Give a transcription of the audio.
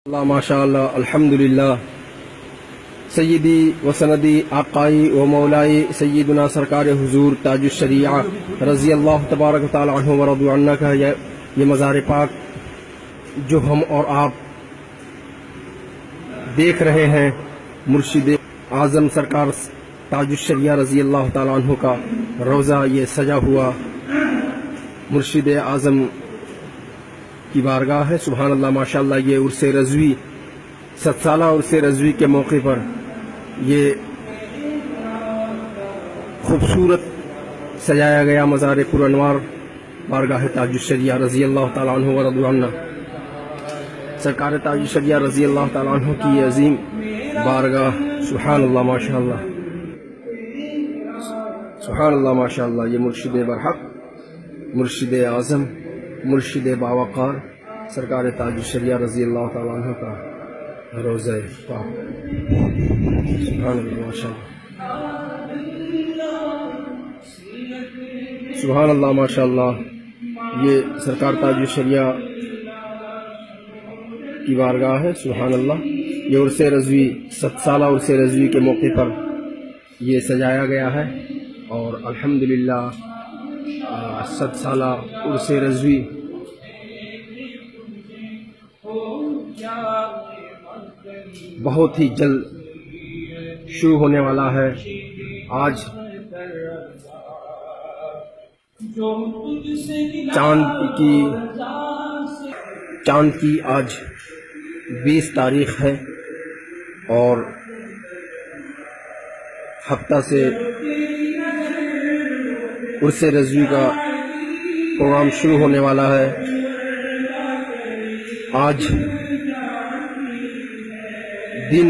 اللہ ماشاء اللہ الحمدللہ سیدی و سندی آقائی و مولائی سیدنا سرکار حضور تاج الشریعہ رضی اللہ تبارک و تعالی عنہ و رضوا عنہ کا یہ مزار پاک جو ہم اور آپ دیکھ رہے ہیں، مرشد اعظم سرکار تاج الشریعہ رضی اللہ تعالی عنہ کا روضہ یہ سجا ہوا مرشد اعظم کی بارگاہ ہے۔ سبحان اللہ ماشاءاللہ، یہ عرس رضوی 7 سالہ عرس رضوی کے موقع پر یہ خوبصورت سجایا گیا مزار پر انوار بارگاہ تاج الشریعہ رضی اللہ تعالیٰ عنہ و رضوا عنہ۔ سرکار تاج الشریعہ رضی اللہ تعالیٰ عنہ کی یہ عظیم بارگاہ، سبحان اللہ ماشاءاللہ، سبحان اللہ ماشاءاللہ، یہ مرشد برحق، مرشد اعظم، مرشد باوقار سرکار تاج الشریعہ رضی اللہ تعالیٰ عنہ کا روضہ پاک، سبحان اللہ ماشاءاللہ، سبحان اللہ ماشاءاللہ۔ یہ سرکار تاج الشریعہ کی بارگاہ ہے، سبحان اللہ۔ یہ عرس رضوی 7 سالہ عرس رضوی کے موقع پر یہ سجایا گیا ہے، اور الحمدللہ 7 سالہ عرس رضوی بہت ہی جلد شروع ہونے والا ہے۔ آج چاند کی آج 20 تاریخ ہے، اور ہفتہ سے عرس رضوی کا پروگرام شروع ہونے والا ہے۔ آج دن